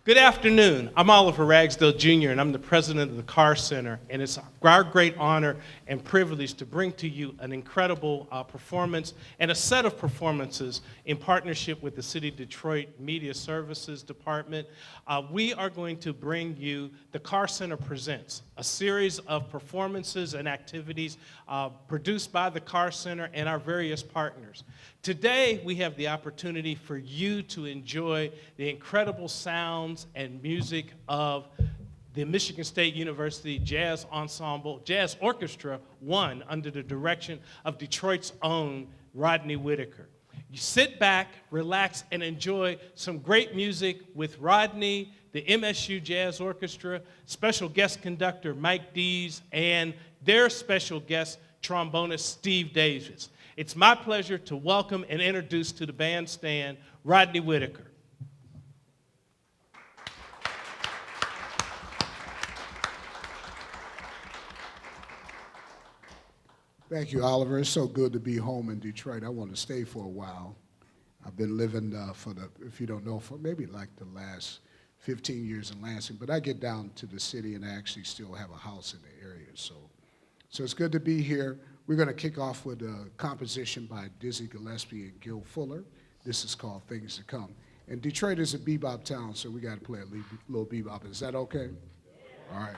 Good afternoon. I'm Oliver Ragsdale Jr., and I'm the president of the Carr Center, and it's our great honor and privilege to bring to you an incredible performance and a set of performances in partnership with the City of Detroit Media Services Department. We are going to bring you the Carr Center Presents, a series of performances and activities produced by the Carr Center and our various partners. Today, we have the opportunity for you to enjoy the incredible sounds and music of the Michigan State University Jazz Ensemble, Jazz Orchestra 1, under the direction of Detroit's own Rodney Whitaker. You sit back, relax, and enjoy some great music with Rodney, the MSU Jazz Orchestra, special guest conductor Mike Dees, and their special guest trombonist Steve Davis. It's my pleasure to welcome and introduce to the bandstand Rodney Whitaker. Thank you, Oliver. It's so good to be home in Detroit. I want to stay for a while. I've been living if you don't know, for maybe like the last 15 years in Lansing, but I get down to the city and I actually still have a house in the area. So it's good to be here. We're going to kick off with a composition by Dizzy Gillespie and Gil Fuller. This is called Things to Come. And Detroit is a bebop town, so we got to play a little bebop. Is that okay? All right.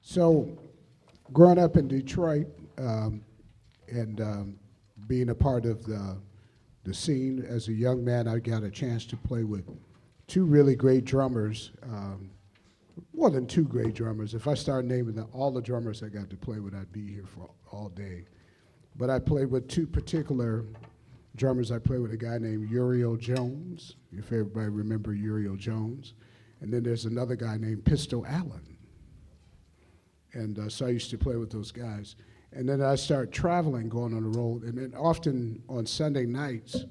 So, growing up in Detroit and being a part of the scene as a young man, I got a chance to play with two really great drummers, more than two great drummers. If I start naming all the drummers I got to play with, I'd be here for all day. But I played with two particular drummers. I played with a guy named Uriel Jones, if everybody remember Uriel Jones. And then there's another guy named Pistol Allen. And so I used to play with those guys. And then I started traveling, going on the road. And then often on Sunday nights,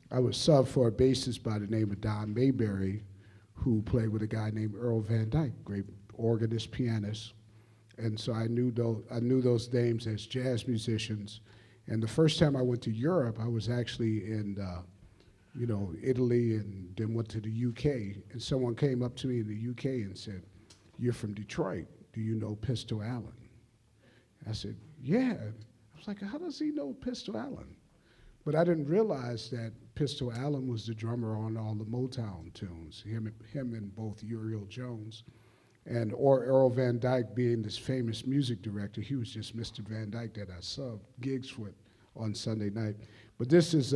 I would sub for a bassist by the name of Don Mayberry, who played with a guy named Earl Van Dyke, great organist, pianist. And so I knew those names as jazz musicians. And the first time I went to Europe, I was actually in Italy, and then went to the UK. And someone came up to me in the UK and said, "You're from Detroit. Do you know Pistol Allen?" I said, "Yeah." I was like, "How does he know Pistol Allen?" But I didn't realize that Pistol Allen was the drummer on all the Motown tunes, him and both Uriel Jones. And Earl Van Dyke being this famous music director, he was just Mr. Van Dyke that I subbed gigs with on Sunday night. But this is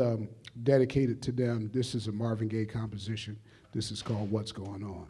dedicated to them. This is a Marvin Gaye composition. This is called "What's Going On."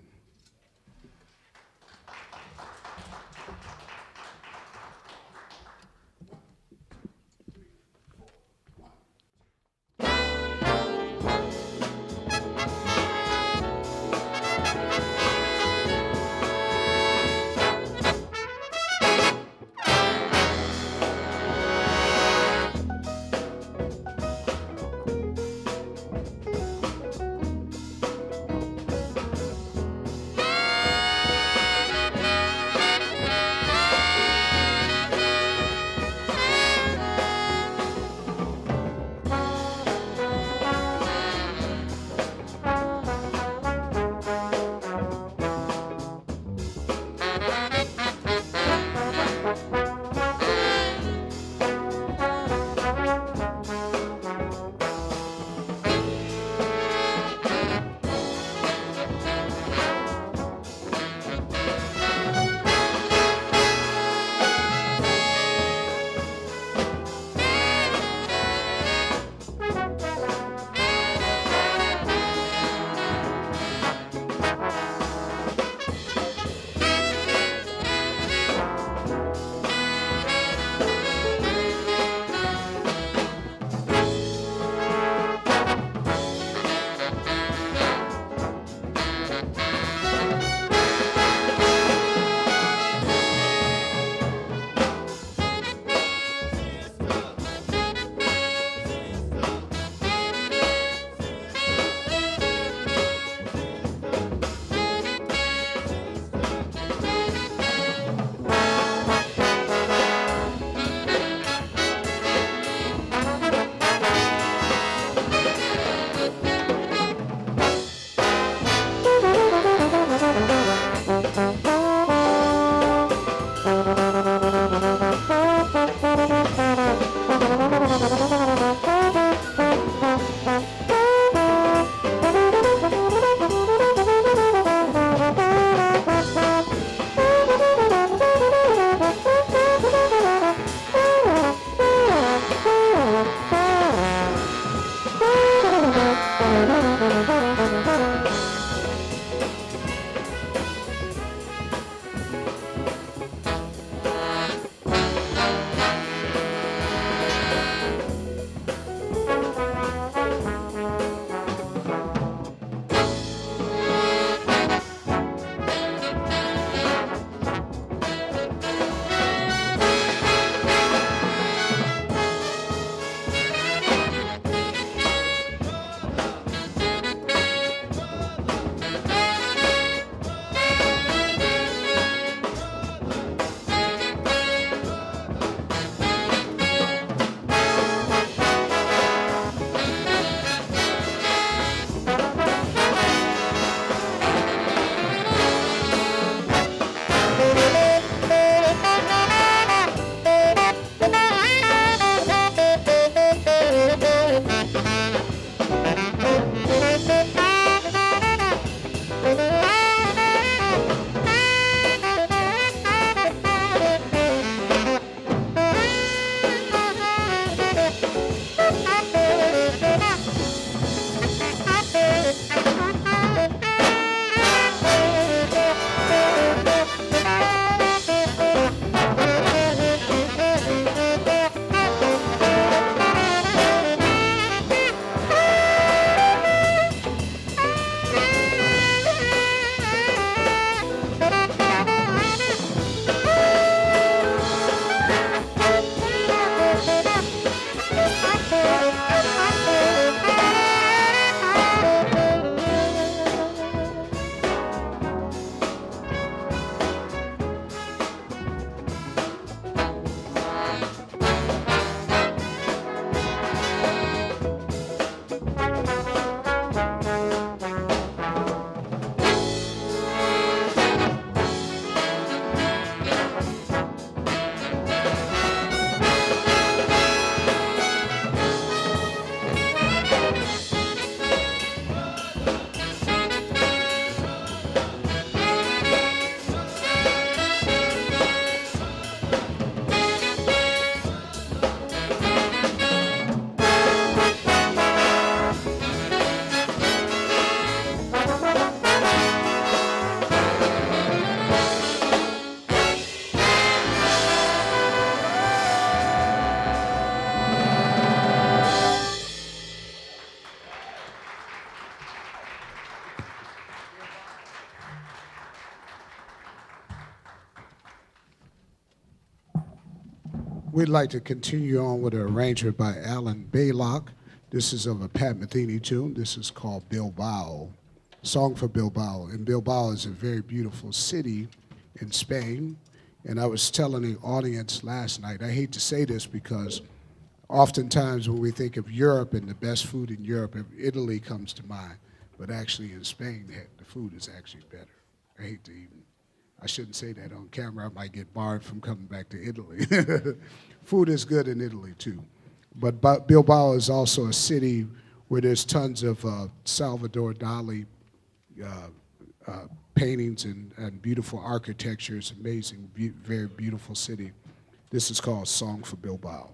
we'd like to continue on with an arrangement by Alan Baylock. This is of a Pat Metheny tune. This is called Bilbao, Song for Bilbao. And Bilbao is a very beautiful city in Spain. And I was telling the audience last night, I hate to say this because oftentimes when we think of Europe and the best food in Europe, Italy comes to mind. But actually in Spain, the food is actually better. I hate to even, I shouldn't say that on camera. I might get barred from coming back to Italy. Food is good in Italy too. But Bilbao is also a city where there's tons of Salvador Dali paintings and beautiful architecture. It's amazing, very beautiful city. This is called Song for Bilbao.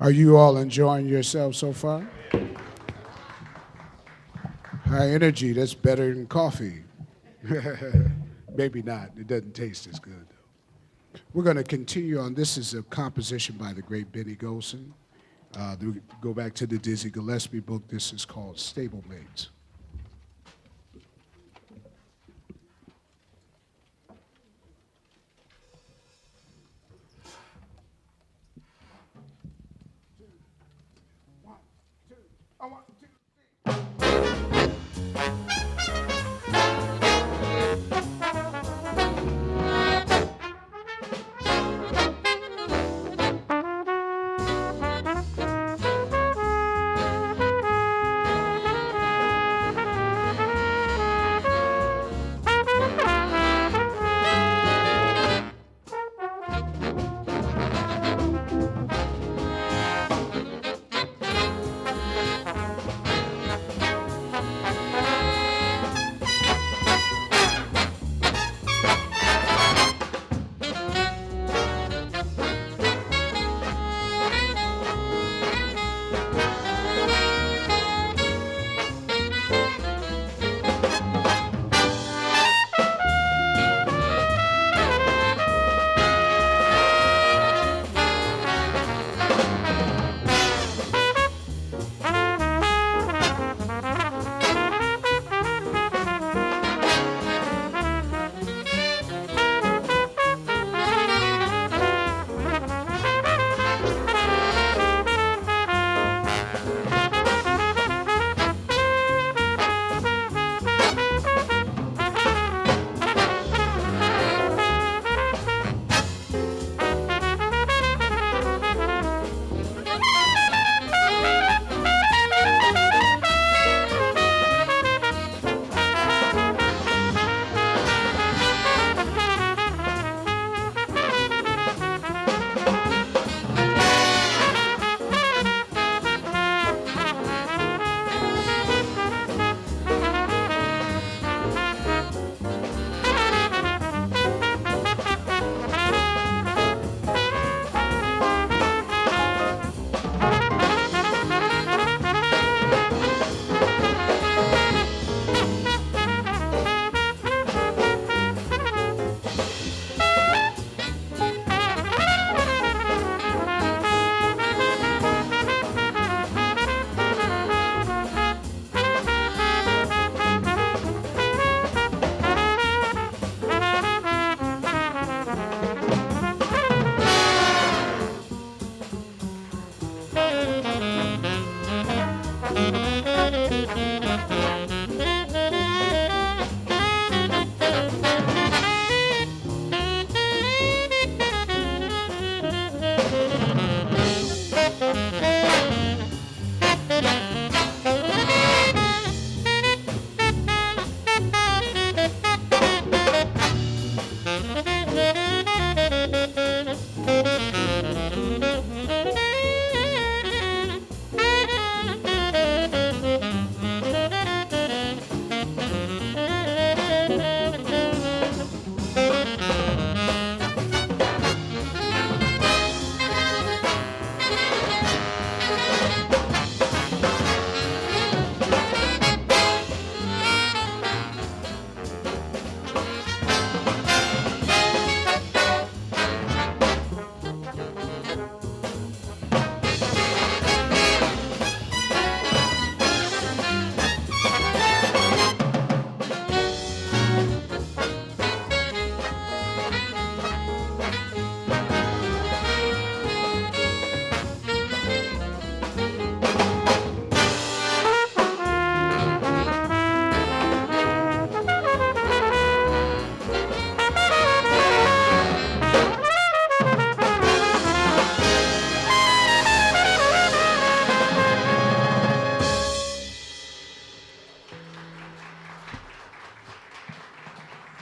Are you all enjoying yourselves so far? High energy, that's better than coffee. Maybe not, it doesn't taste as good. We're going to continue on. This is a composition by the great Benny Golson. We go back to the Dizzy Gillespie book. This is called Stablemates.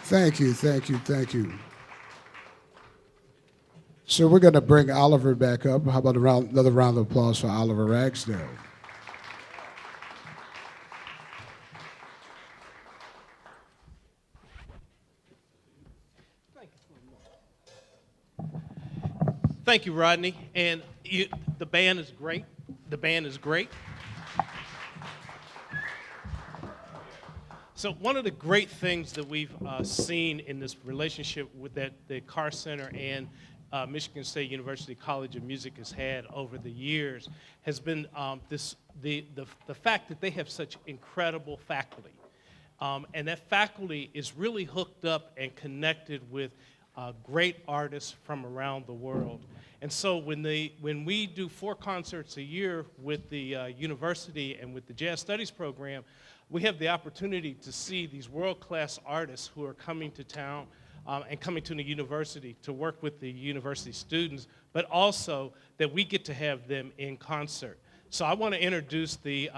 Thank you, thank you, thank you. So we're going to bring Oliver back up. How about another round of applause for Oliver Ragsdale? Thank you, Rodney. And The band is great. The band is great. So one of the great things that we've seen in this relationship with the Carr Center and Michigan State University College of Music has had over the years has been the fact that they have such incredible faculty. And that faculty is really hooked up and connected with great artists from around the world. And so when we do 4 concerts a year with the university and with the Jazz Studies program, we have the opportunity to see these world-class artists who are coming to town and coming to the university to work with the university students, but also that we get to have them in concert. So I want to introduce the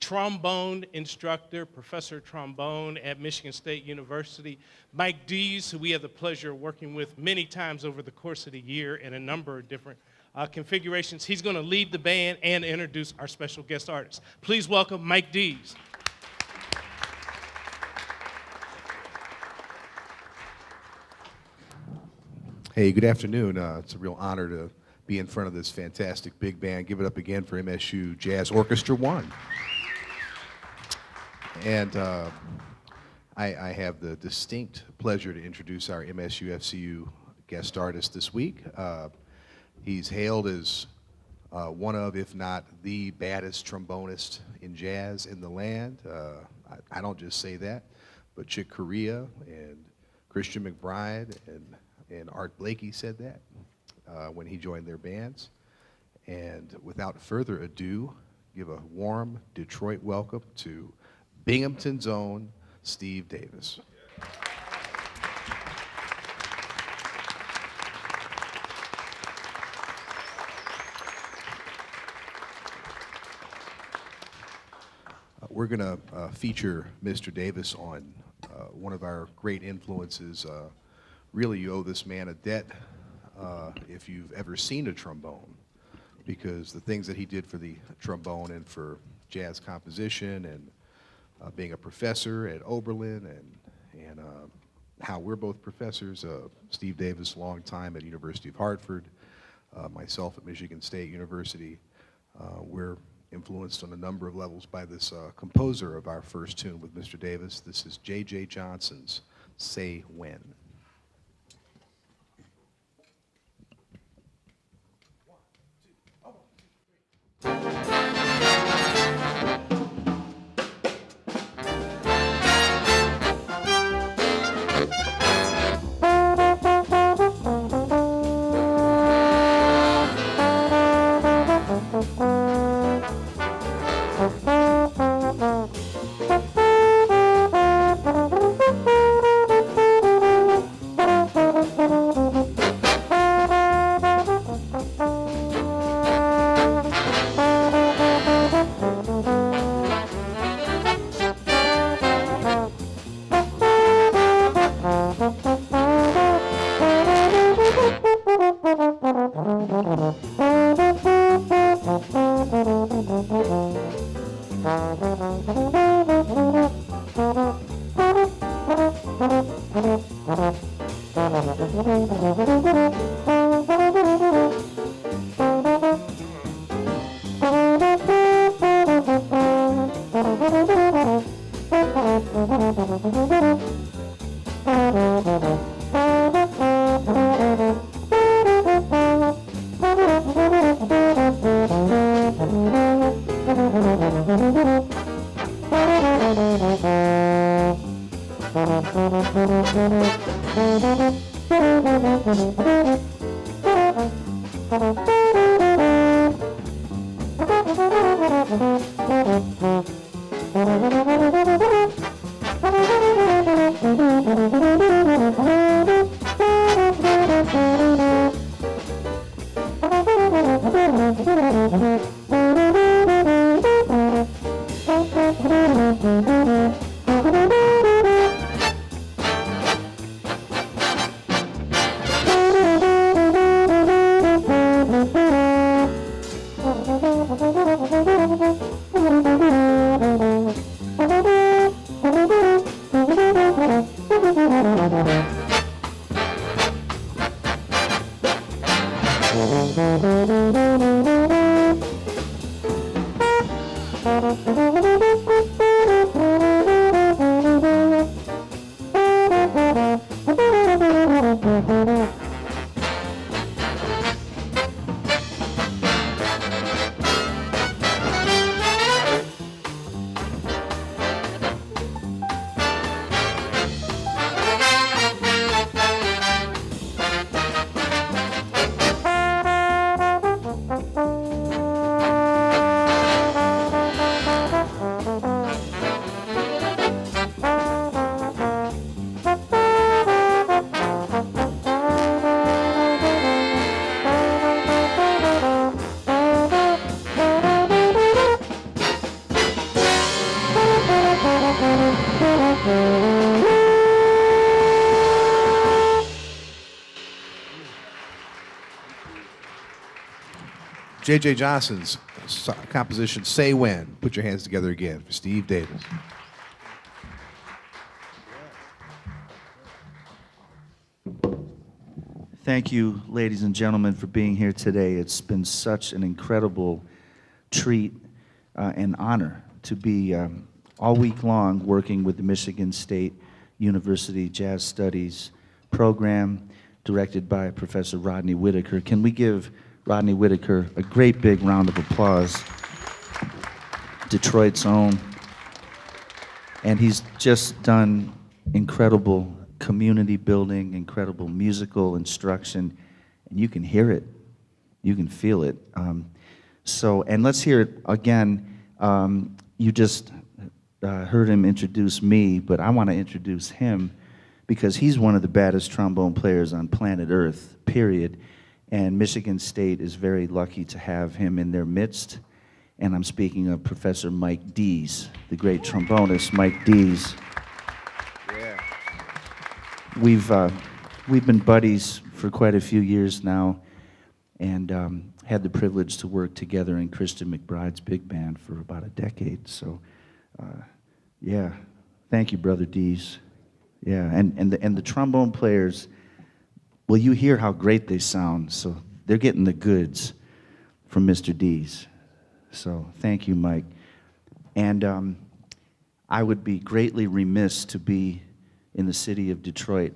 trombone instructor, professor of trombone at Michigan State University, Mike Dees, who we have the pleasure of working with many times over the course of the year in a number of different configurations. He's going to lead the band and introduce our special guest artist. Please welcome Mike Dees. Hey, good afternoon. It's a real honor to be in front of this fantastic big band. Give it up again for MSU Jazz Orchestra1. And I have the distinct pleasure to introduce our MSU FCU guest artist this week. He's hailed as one of, if not the baddest trombonist in jazz in the land. I don't just say that, but Chick Corea and Christian McBride and Art Blakey said that when he joined their bands. And without further ado, give a warm Detroit welcome to Binghamton's own Steve Davis. We're going to feature Mr. Davis on one of our great influences. Really, you owe this man a debt if you've ever seen a trombone, because the things that he did for the trombone and for jazz composition and being a professor at Oberlin and how we're both professors, Steve Davis, long time at University of Hartford, myself at Michigan State University. We're influenced on a number of levels by this composer of our first tune with Mr. Davis. This is J.J. Johnson's Say When. J.J. Johnson's composition, Say When. Put your hands together again for Steve Davis. Thank you, ladies and gentlemen, for being here today. It's been such an incredible treat and honor to be all week long working with the Michigan State University Jazz Studies program directed by Professor Rodney Whitaker. Can we give Rodney Whitaker a great big round of applause? Detroit's own. And he's just done incredible community building, incredible musical instruction, and you can hear it, you can feel it. And let's hear it again. You just heard him introduce me, but I want to introduce him because he's one of the baddest trombone players on planet Earth, period. And Michigan State is very lucky to have him in their midst. And I'm speaking of Professor Mike Dees, the great trombonist, Mike Dees. Yeah. We've been buddies for quite a few years now, and had the privilege to work together in Christian McBride's big band for about a decade. So, yeah, thank you, Brother Dees. Yeah, and the trombone players, well, you hear how great they sound, so they're getting the goods from Mr. Dees. So thank you, Mike. And I would be greatly remiss to be in the city of Detroit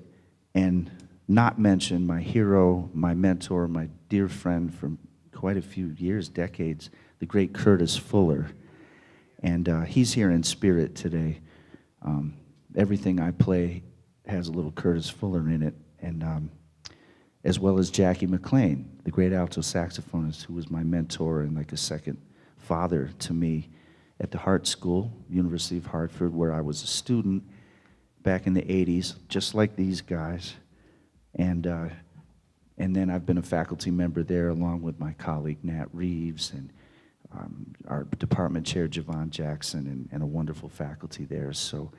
and not mention my hero, my mentor, my dear friend from quite a few years, decades, the great Curtis Fuller. And he's here in spirit today. Everything I play has a little Curtis Fuller in it, and as well as Jackie McLean, the great alto saxophonist who was my mentor and like a second father to me at the Hart School, University of Hartford, where I was a student back in the 80s, just like these guys. And then I've been a faculty member there along with my colleague Nat Reeves and our department chair Javon Jackson and a wonderful faculty there. So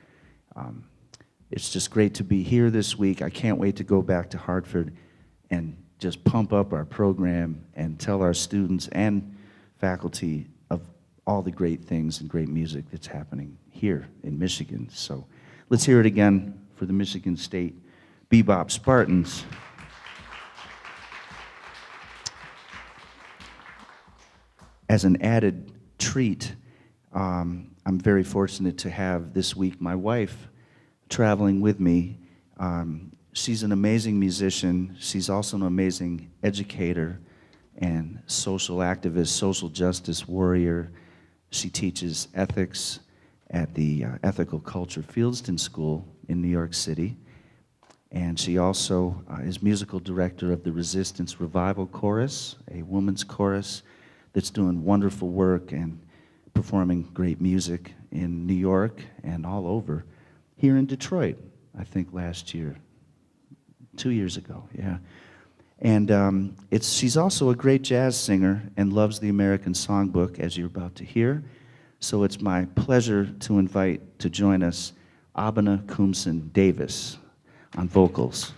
it's just great to be here this week. I can't wait to go back to Hartford and just pump up our program and tell our students and faculty of all the great things and great music that's happening here in Michigan. So let's hear it again for the Michigan State Bebop Spartans. As an added treat, I'm very fortunate to have this week my wife traveling with me. She's an amazing musician. She's also an amazing educator and social activist, social justice warrior. She teaches ethics at the Ethical Culture Fieldston School in New York City. And she also is musical director of the Resistance Revival Chorus, a women's chorus that's doing wonderful work and performing great music in New York and all over. Here in Detroit, I think last year, 2 years ago, yeah. And she's also a great jazz singer and loves the American Songbook, as you're about to hear. So it's my pleasure to invite to join us Abena Kumsen Davis on vocals.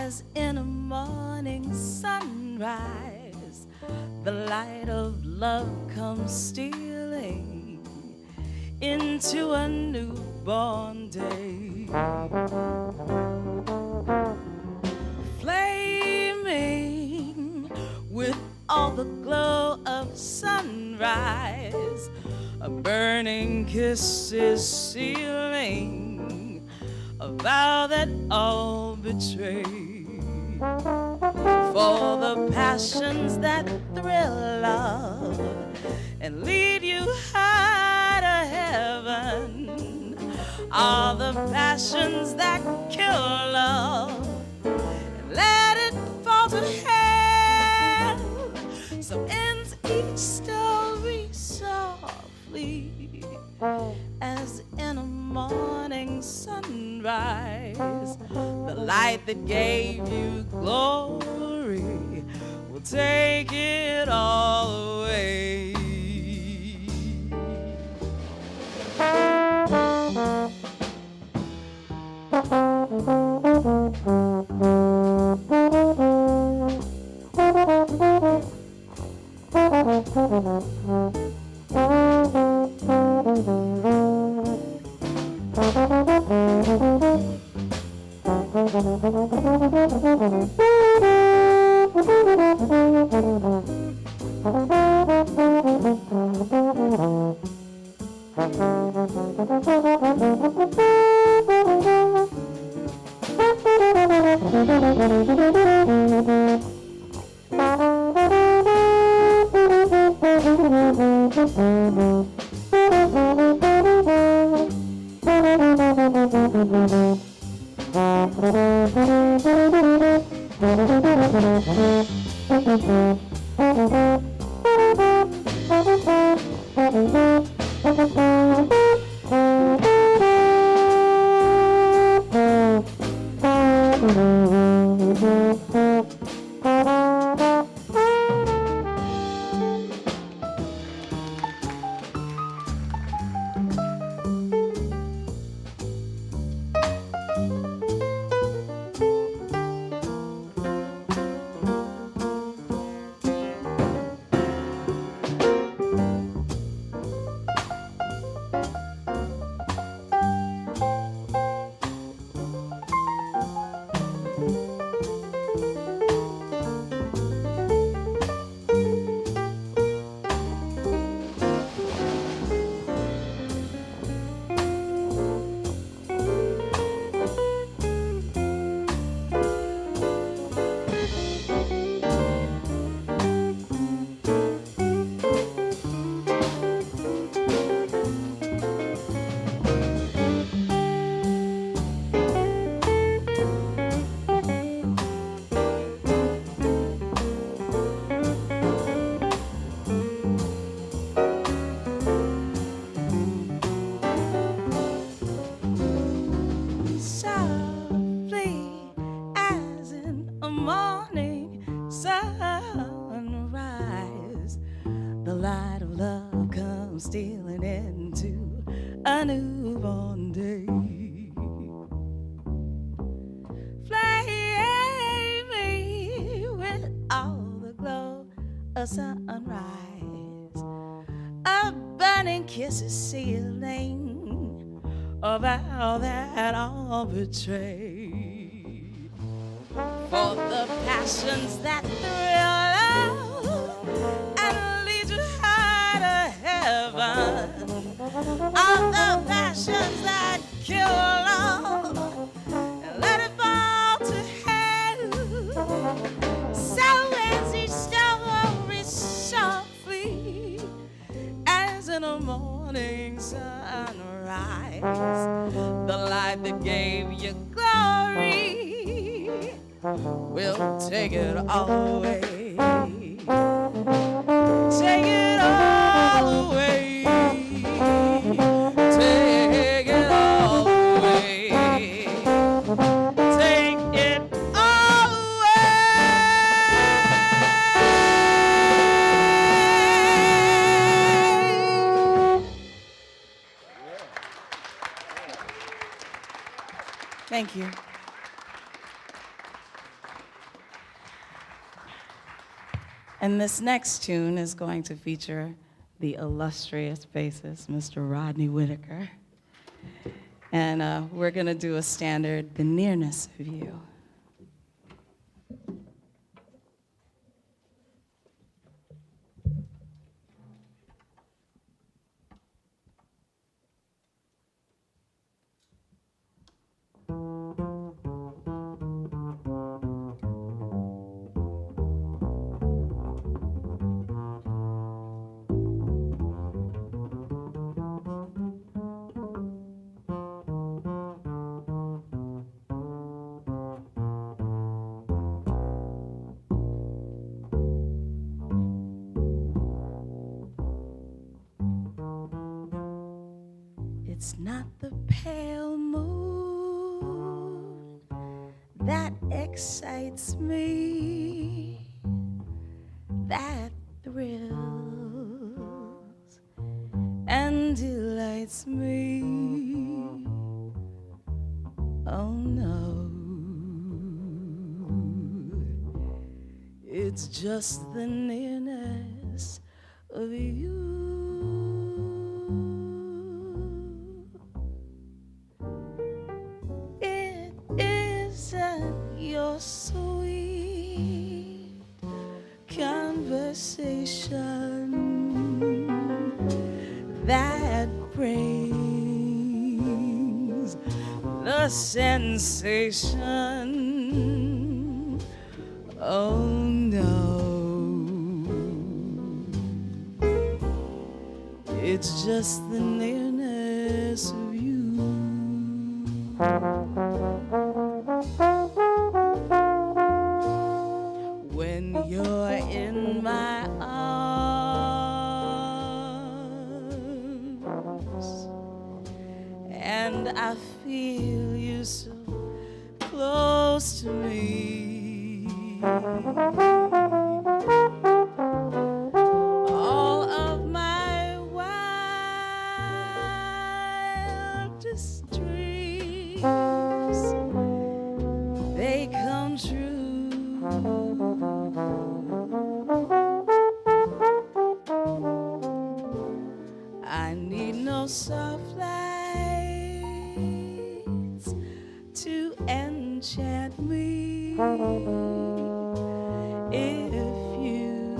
as in a morning sunrise, the light of love comes stealing into a newborn day. Flaming with all the glow of sunrise, a burning kiss is sealing a vow that all betray. For the passions that thrill love and lead you high to heaven are the passions that kill love and let it fall to hell. So ends each story softly as in a morning sunrise. The light that gave you glory will take it all away. Stealing into a newborn day, flaming with all the glow of sunrise, a burning kiss is sealing a vow that all betray. For the passions that thrill and lead you high to heaven are the passions that kill love and let it fall to hell. So as each story softly as in a morning sunrise, the light that gave you glory will take it all away. Take it all away. Take it all away. Take it all away. Thank you. And this next tune is going to feature the illustrious bassist, Mr. Rodney Whitaker. And we're going to do a standard, The Nearness of You. It's not the pale moon that excites me, that thrills and delights me. Oh no, it's just the nearness of you. Your sweet conversation that brings the sensation. Oh no, it's just the nearness of you. When you're in my arms and I feel you so close to me, all of my wildest dreams, they come true. I need no soft lights to enchant me. If you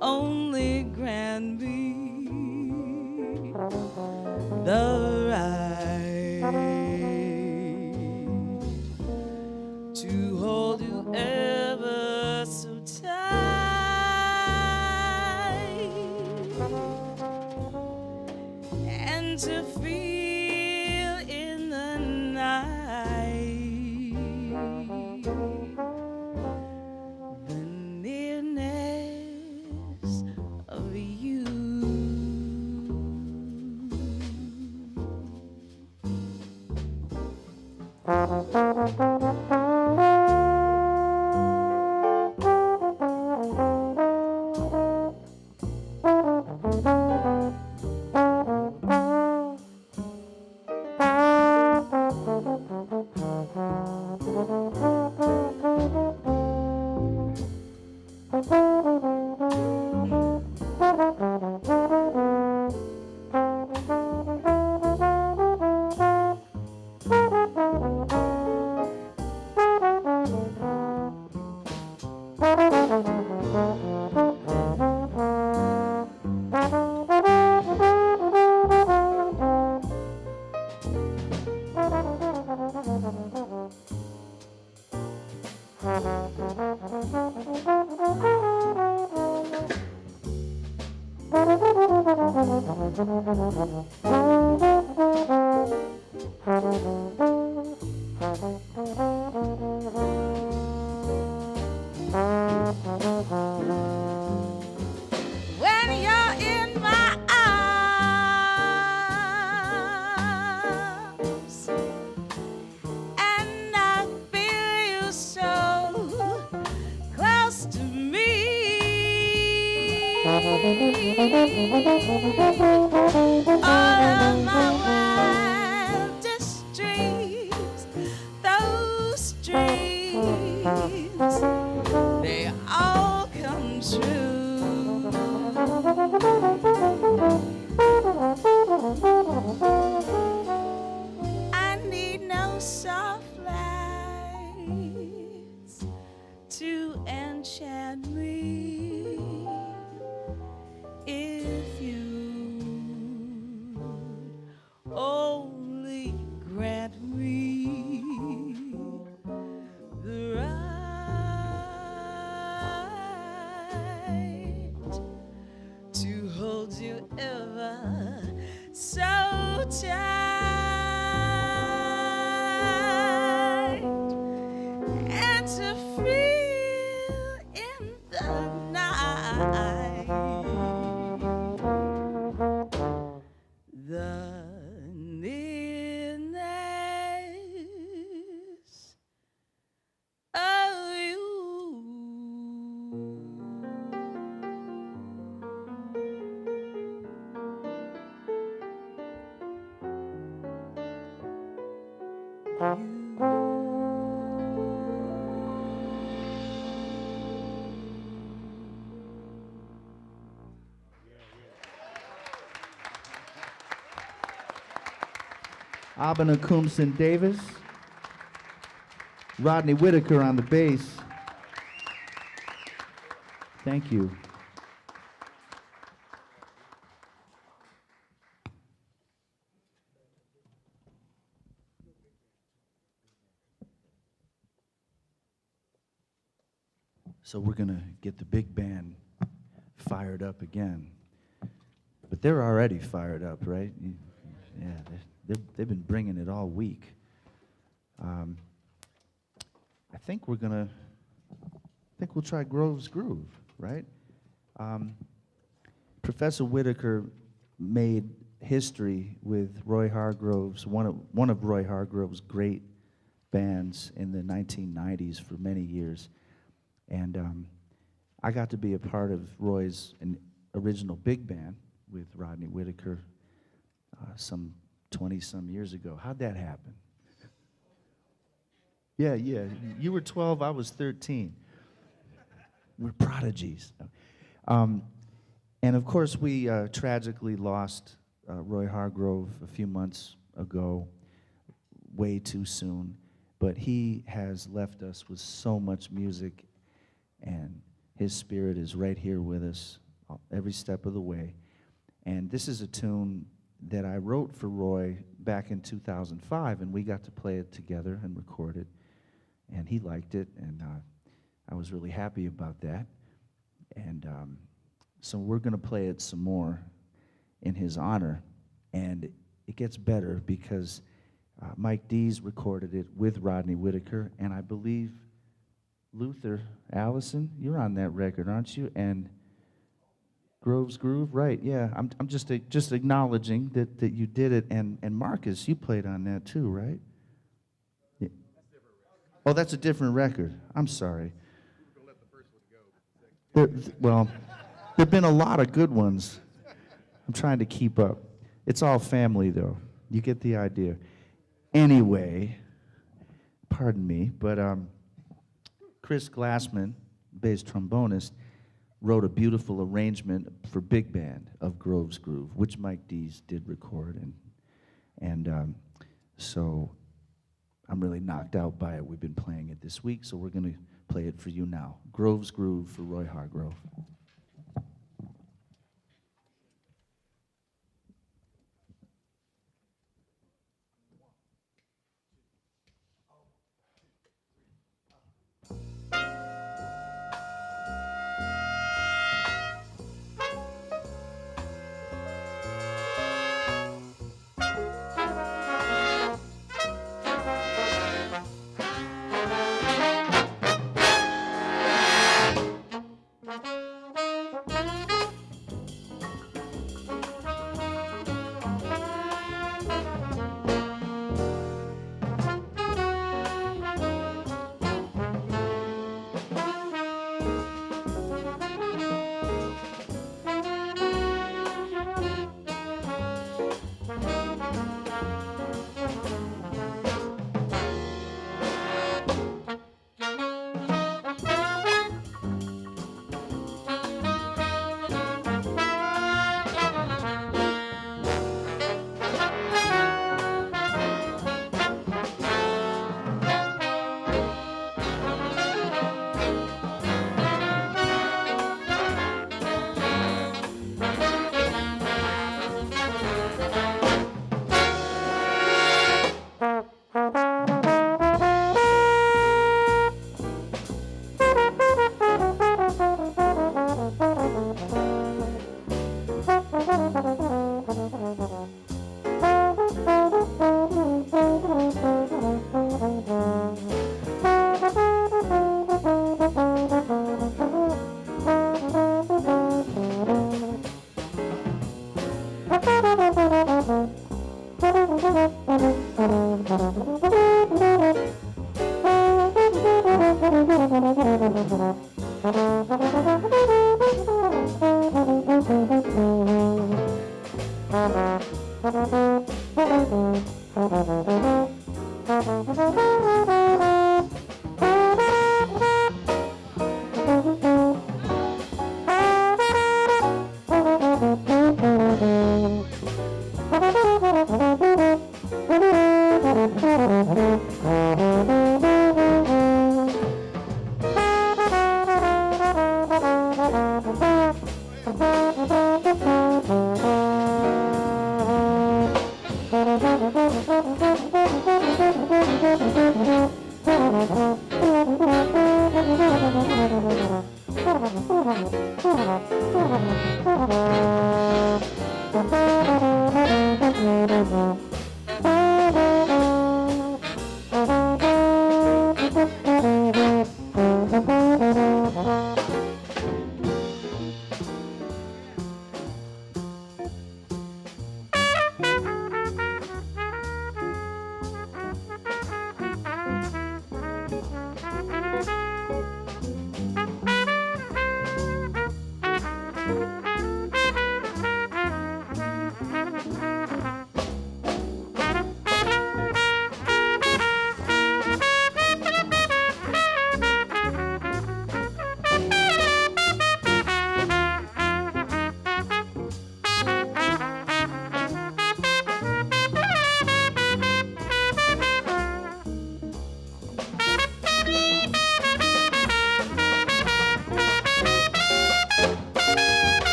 only grant me the right to hold you ever so tight and to feel in the night the nearness of you. When you're in my arms and I feel you so close to me, all of my wildest dreams, those dreams, and to feel in the night the nearness of you. Abena Coomson Davis, Rodney Whitaker on the bass. Thank you. So we're going to get the big band fired up again. But they're already fired up, right? Yeah, they've been bringing it all week. I think we'll try Grove's Groove, right? Professor Whitaker made history with Roy Hargrove's, one of Roy Hargrove's great bands in the 1990s for many years. And I got to be a part of Roy's original big band with Rodney Whitaker some 20-some years ago. How'd that happen? Yeah. You were 12, I was 13. We're prodigies. And of course, we tragically lost Roy Hargrove a few months ago, way too soon. But he has left us with so much music, and his spirit is right here with us every step of the way. And this is a tune that I wrote for Roy back in 2005, and we got to play it together and record it. And he liked it, and I was really happy about that. And so we're going to play it some more in his honor. And it gets better because Mike Dees recorded it with Rodney Whitaker, and I believe Luther Allison, you're on that record, aren't you? And Grove's Groove, right? Yeah, I'm just acknowledging that you did it, and Marcus, you played on that too, right? Yeah. Oh, that's a different record. I'm sorry. Well, there've been a lot of good ones. I'm trying to keep up. It's all family, though. You get the idea. Anyway, pardon me, but Chris Glassman, bass trombonist, wrote a beautiful arrangement for big band of Grove's Groove, which Mike Dees did record, and so I'm really knocked out by it. We've been playing it this week, so we're going to play it for you now. Grove's Groove for Roy Hargrove.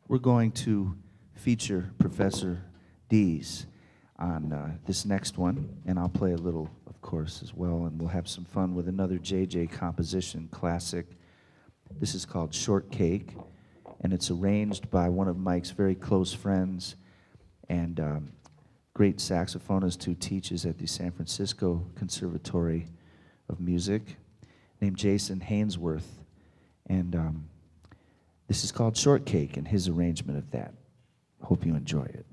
We're going to feature Professor Dees on this next one, and I'll play a little, of course, as well, and we'll have some fun with another JJ composition classic. This is called Shortcake, and it's arranged by one of Mike's very close friends and great saxophonist who teaches at the San Francisco Conservatory of Music, named Jason Hainsworth. And this is called Shortcake and his arrangement of that. Hope you enjoy it.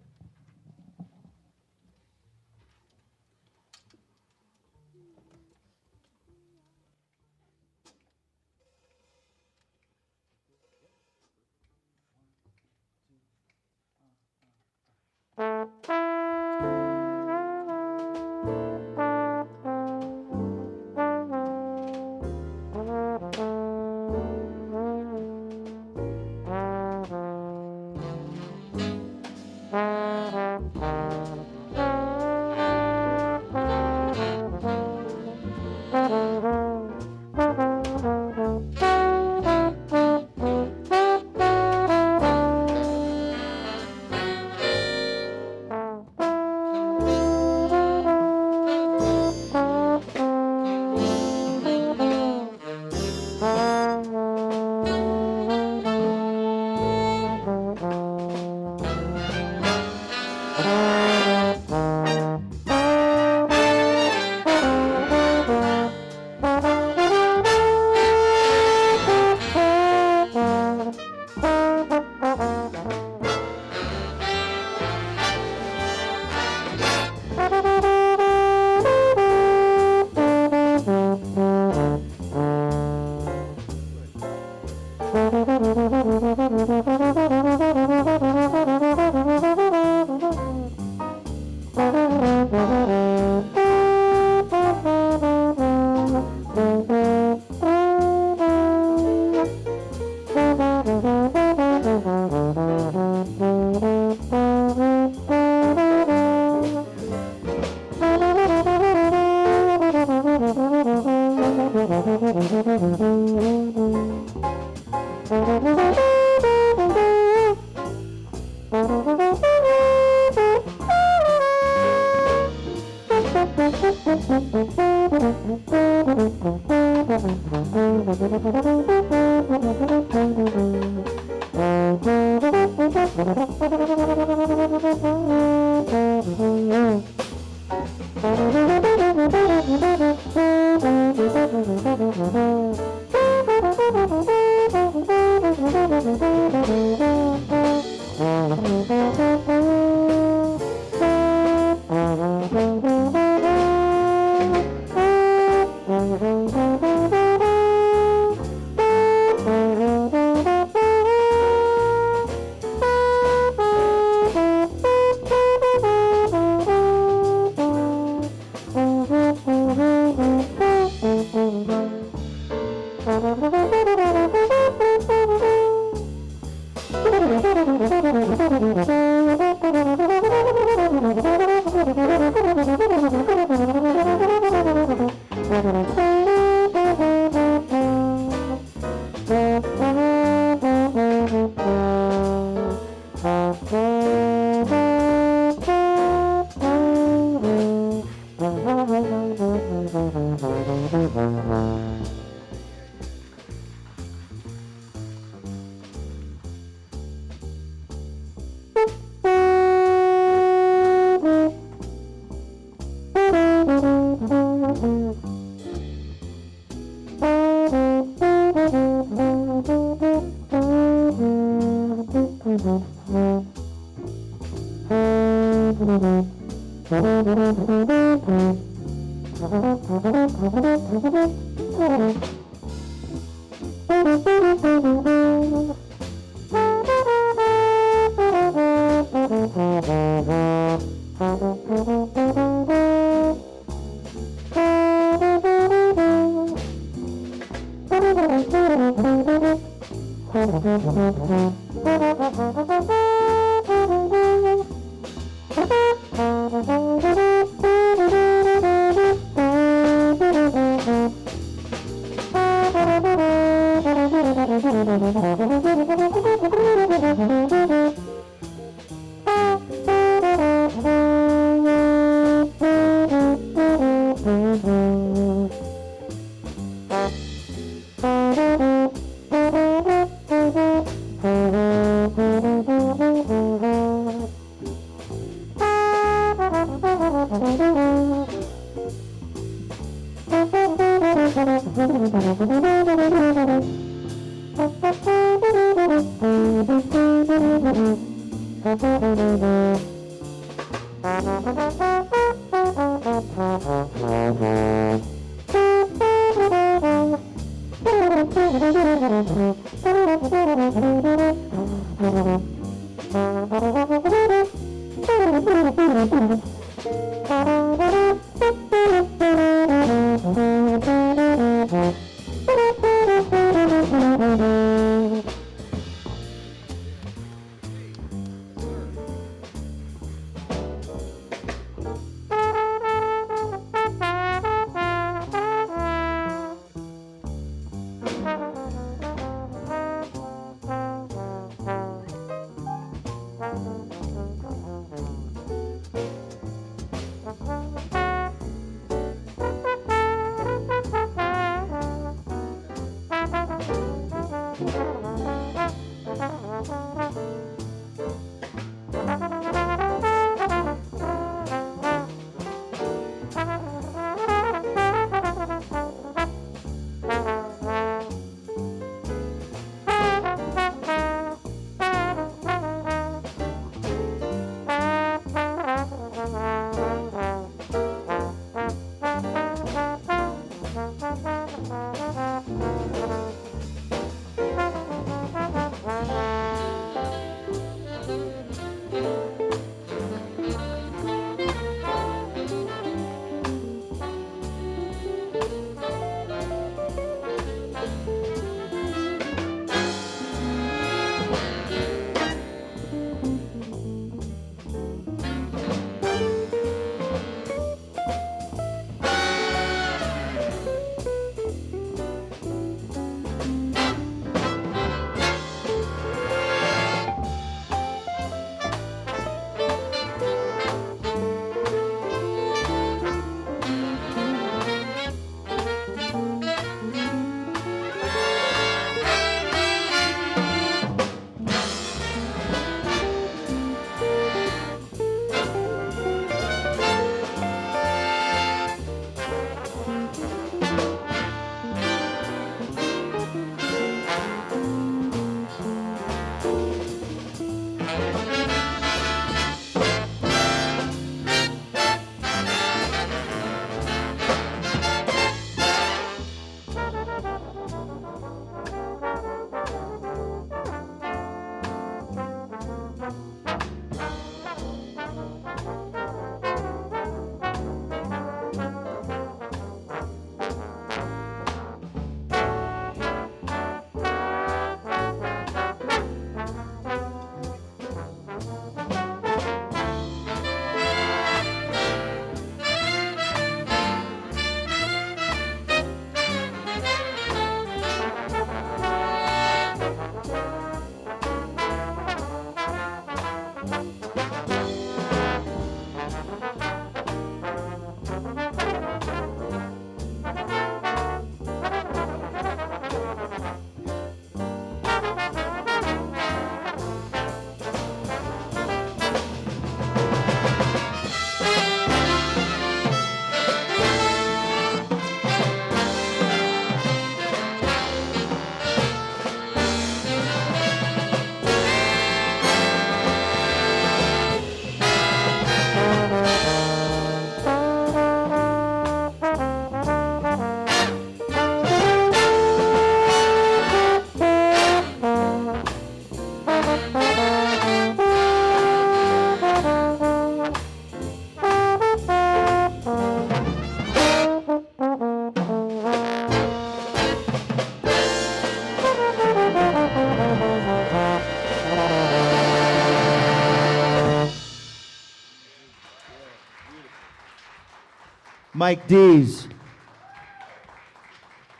Mike Dees.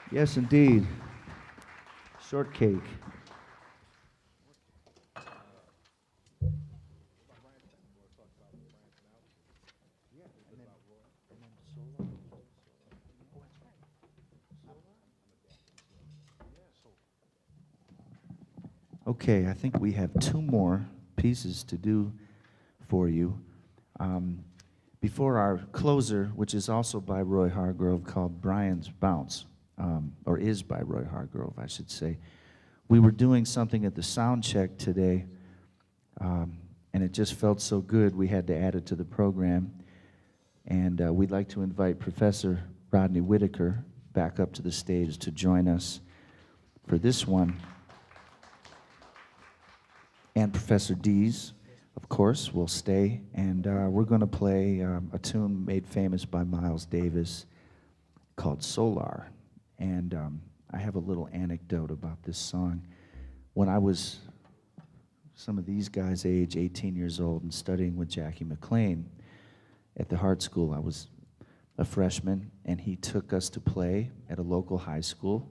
Yes, indeed. Shortcake. Okay, I think we have two more pieces to do for you. Before our closer, which is also by Roy Hargrove, called Brian's Bounce, or is by Roy Hargrove, I should say. We were doing something at the sound check today, and it just felt so good we had to add it to the program. And we'd like to invite Professor Rodney Whitaker back up to the stage to join us for this one. And Professor Dees, of course, will stay. And we're going to play a tune made famous by Miles Davis called Solar. And I have a little anecdote about this song. When I was some of these guys' age, 18 years old, and studying with Jackie McLean at the Hart School, I was a freshman, and he took us to play at a local high school,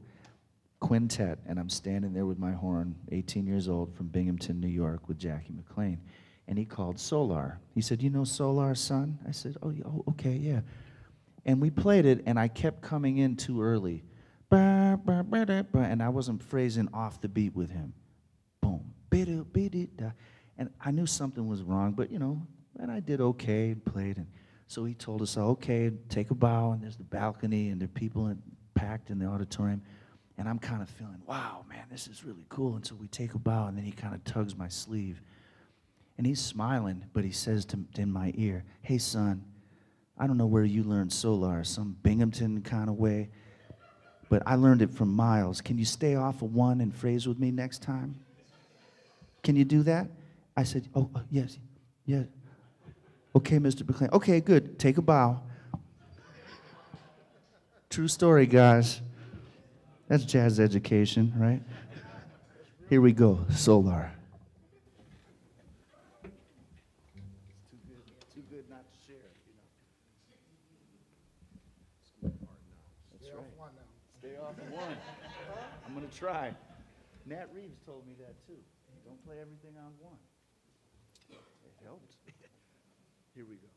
quintet, and I'm standing there with my horn, 18 years old, from Binghamton, New York, with Jackie McLean, and he called Solar. He said, "You know Solar, son?" I said, "Oh, okay, yeah." And we played it, and I kept coming in too early. And I wasn't phrasing off the beat with him. Boom, bida, and I knew something was wrong, but and I did okay and played. And so he told us, okay, take a bow, and there's the balcony, and there are people packed in the auditorium. And I'm kind of feeling, wow, man, this is really cool. And so we take a bow, and then he kind of tugs my sleeve. And he's smiling, but he says in my ear, "Hey, son, I don't know where you learned Solar, some Binghamton kind of way, but I learned it from Miles. Can you stay off of one and phrase with me next time? Can you do that?" I said, "Oh, yes. Okay, Mr. McLean. Okay, good. Take a bow." True story, guys. That's jazz education, right? Here we go, Solar. Too good not to share, That's right. Stay off of one. I'm going to try. Nat Reeves told me that too. Don't play everything on one. It helps. Here we go.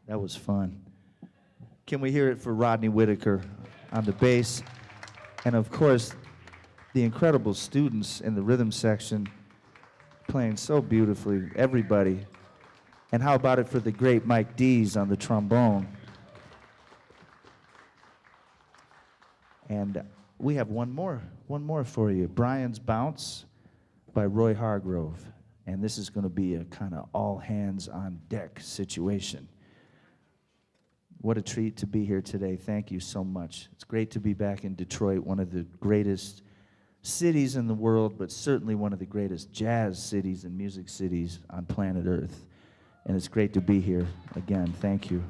That was fun. Can we hear it for Rodney Whitaker on the bass? And of course, the incredible students in the rhythm section playing so beautifully, everybody. And how about it for the great Mike Dees on the trombone? And we have one more for you. Brian's Bounce by Roy Hargrove. And this is going to be a kind of all hands on deck situation. What a treat to be here today. Thank you so much. It's great to be back in Detroit, one of the greatest cities in the world, but certainly one of the greatest jazz cities and music cities on planet Earth. And it's great to be here again. Thank you.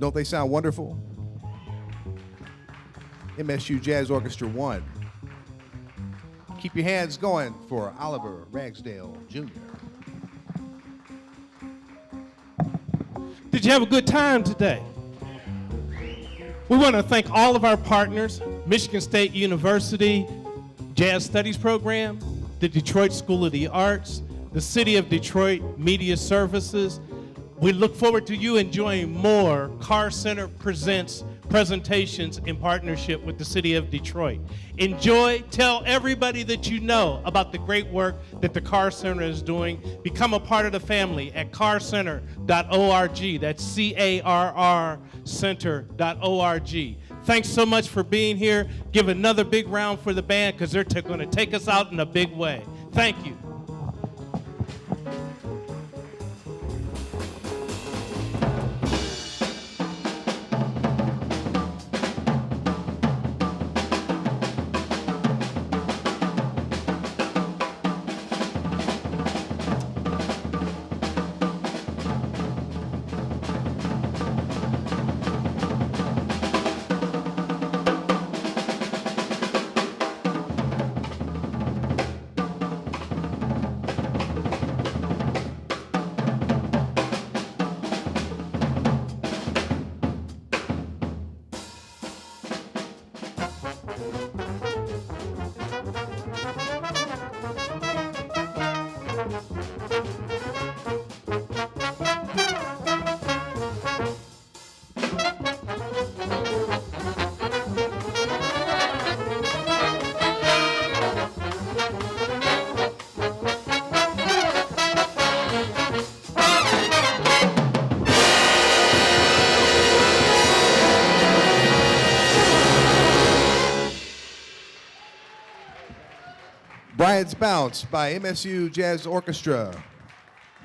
Don't they sound wonderful? MSU Jazz Orchestra 1. Keep your hands going for Oliver Ragsdale Jr. Did you have a good time today? We want to thank all of our partners, Michigan State University Jazz Studies Program, the Detroit School of the Arts, the City of Detroit Media Services. We look forward to you enjoying more Carr Center Presents presentations in partnership with the City of Detroit. Enjoy, tell everybody that you know about the great work that the Carr Center is doing. Become a part of the family at carcenter.org. That's C-A-R-R center.org. Thanks so much for being here. Give another big round for the band because they're going to take us out in a big way. Thank you. Bryant's Bounce by MSU Jazz Orchestra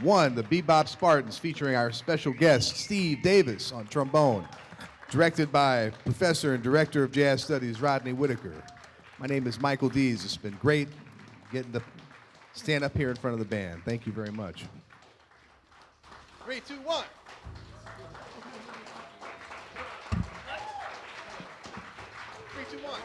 1, the Bebop Spartans, featuring our special guest, Steve Davis, on trombone. Directed by Professor and Director of Jazz Studies, Rodney Whitaker. My name is Michael Dees. It's been great getting to stand up here in front of the band. Thank you very much. 3, 2, 1. you want.